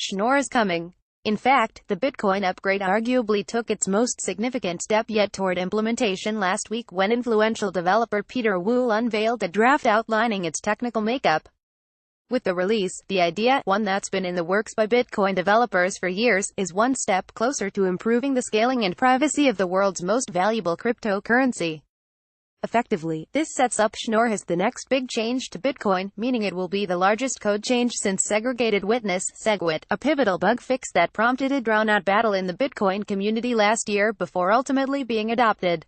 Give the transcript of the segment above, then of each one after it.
Schnorr is coming. In fact, the Bitcoin upgrade arguably took its most significant step yet toward implementation last week when influential developer Peter Wu unveiled a draft outlining its technical makeup. With the release, the idea, one that's been in the works by Bitcoin developers for years, is one step closer to improving the scaling and privacy of the world's most valuable cryptocurrency. Effectively, this sets up Schnorr as the next big change to Bitcoin, meaning it will be the largest code change since segregated witness, SegWit, a pivotal bug fix that prompted a drawn-out battle in the Bitcoin community last year before ultimately being adopted.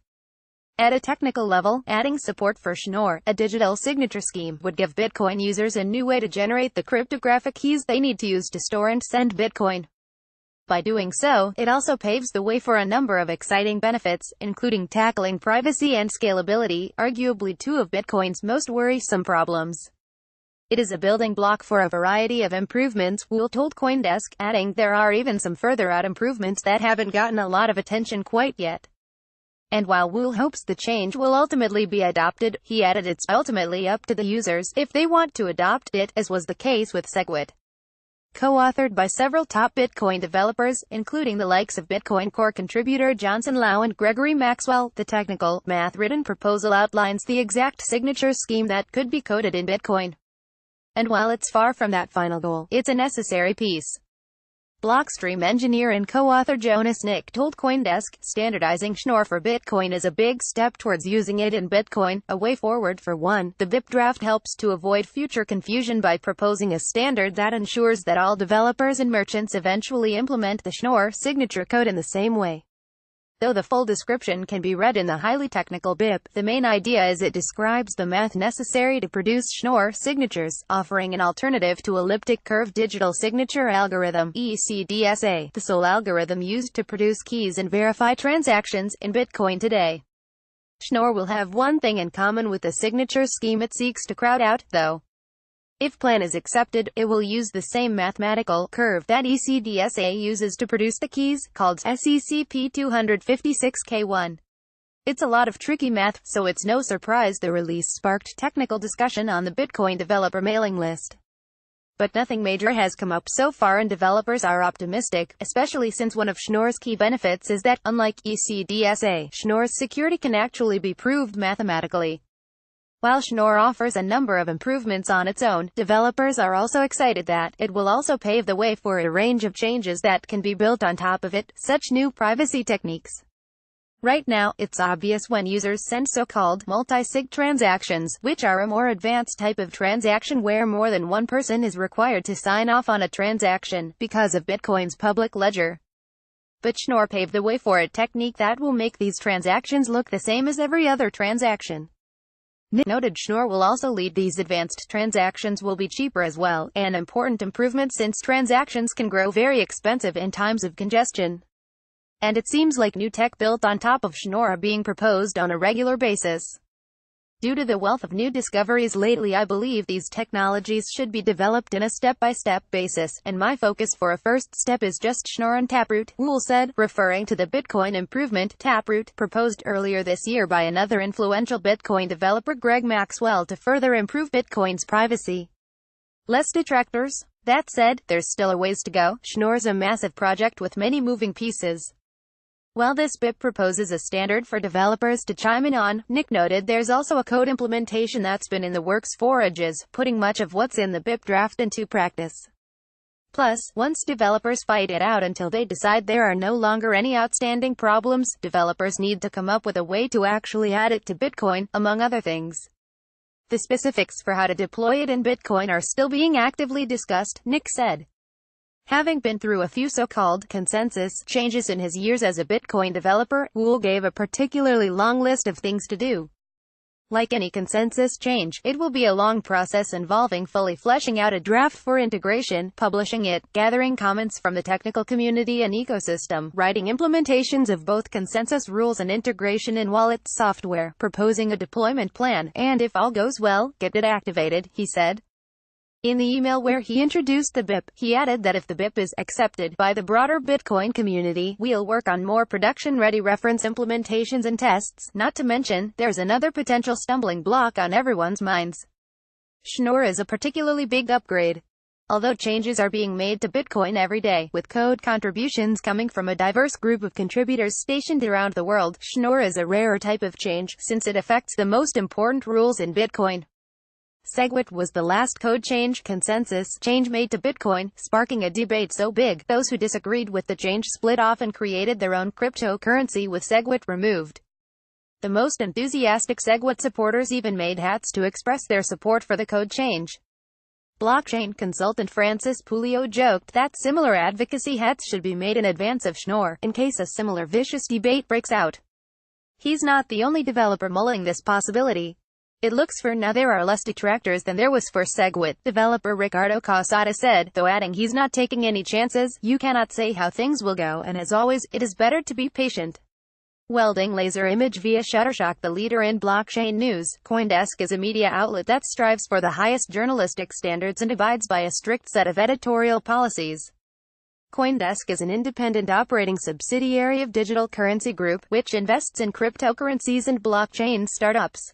At a technical level, adding support for Schnorr, a digital signature scheme, would give Bitcoin users a new way to generate the cryptographic keys they need to use to store and send Bitcoin. By doing so, it also paves the way for a number of exciting benefits, including tackling privacy and scalability, arguably two of Bitcoin's most worrisome problems. It is a building block for a variety of improvements, Wu told CoinDesk, adding, there are even some further-out improvements that haven't gotten a lot of attention quite yet. And while Wu hopes the change will ultimately be adopted, he added it's ultimately up to the users if they want to adopt it, as was the case with SegWit. Co-authored by several top Bitcoin developers, including the likes of Bitcoin Core contributor Johnson Lau and Gregory Maxwell, the technical, math-ridden proposal outlines the exact signature scheme that could be coded in Bitcoin. And while it's far from that final goal, it's a necessary piece. Blockstream engineer and co-author Jonas Nick told CoinDesk, standardizing Schnorr for Bitcoin is a big step towards using it in Bitcoin, a way forward for one. The BIP draft helps to avoid future confusion by proposing a standard that ensures that all developers and merchants eventually implement the Schnorr signature code in the same way. Though the full description can be read in the highly technical BIP, the main idea is it describes the math necessary to produce Schnorr signatures, offering an alternative to elliptic curve digital signature algorithm (ECDSA), the sole algorithm used to produce keys and verify transactions in Bitcoin today. Schnorr will have one thing in common with the signature scheme it seeks to crowd out, though. If plan is accepted, it will use the same mathematical curve that ECDSA uses to produce the keys, called SECP256K1. It's a lot of tricky math, so it's no surprise the release sparked technical discussion on the Bitcoin developer mailing list. But nothing major has come up so far and developers are optimistic, especially since one of Schnorr's key benefits is that, unlike ECDSA, Schnorr's security can actually be proved mathematically. While Schnorr offers a number of improvements on its own, developers are also excited that it will also pave the way for a range of changes that can be built on top of it, such new privacy techniques. Right now, it's obvious when users send so-called multi-sig transactions, which are a more advanced type of transaction where more than one person is required to sign off on a transaction, because of Bitcoin's public ledger. But Schnorr paved the way for a technique that will make these transactions look the same as every other transaction. Nick noted Schnorr will also lead these advanced transactions will be cheaper as well, an important improvement since transactions can grow very expensive in times of congestion. And it seems like new tech built on top of Schnorr are being proposed on a regular basis. Due to the wealth of new discoveries lately, I believe these technologies should be developed in a step-by-step basis, and my focus for a first step is just Schnorr and Taproot, Wu said, referring to the Bitcoin improvement, Taproot, proposed earlier this year by another influential Bitcoin developer Greg Maxwell to further improve Bitcoin's privacy. Less detractors. That said, there's still a ways to go. Schnorr's a massive project with many moving pieces. While this BIP proposes a standard for developers to chime in on, Nick noted there's also a code implementation that's been in the works for ages, putting much of what's in the BIP draft into practice. Plus, once developers fight it out until they decide there are no longer any outstanding problems, developers need to come up with a way to actually add it to Bitcoin, among other things. The specifics for how to deploy it in Bitcoin are still being actively discussed, Nick said. Having been through a few so-called consensus changes in his years as a Bitcoin developer, Wu gave a particularly long list of things to do. Like any consensus change, it will be a long process involving fully fleshing out a draft for integration, publishing it, gathering comments from the technical community and ecosystem, writing implementations of both consensus rules and integration in wallet software, proposing a deployment plan, and if all goes well, get it activated, he said. In the email where he introduced the BIP, he added that if the BIP is accepted by the broader Bitcoin community, we'll work on more production-ready reference implementations and tests, not to mention, there's another potential stumbling block on everyone's minds. Schnorr is a particularly big upgrade. Although changes are being made to Bitcoin every day, with code contributions coming from a diverse group of contributors stationed around the world, Schnorr is a rarer type of change, since it affects the most important rules in Bitcoin. SegWit was the last code consensus change made to Bitcoin, sparking a debate so big, those who disagreed with the change split off and created their own cryptocurrency with SegWit removed. The most enthusiastic SegWit supporters even made hats to express their support for the code change. Blockchain consultant Francis Pouliot joked that similar advocacy hats should be made in advance of Schnorr, in case a similar vicious debate breaks out. He's not the only developer mulling this possibility. It looks for now there are less detractors than there was for SegWit, developer Ricardo Casada said, though adding he's not taking any chances. You cannot say how things will go, and as always, it is better to be patient. Welding laser image via Shutterstock. The leader in blockchain news, CoinDesk is a media outlet that strives for the highest journalistic standards and abides by a strict set of editorial policies. CoinDesk is an independent operating subsidiary of Digital Currency Group, which invests in cryptocurrencies and blockchain startups.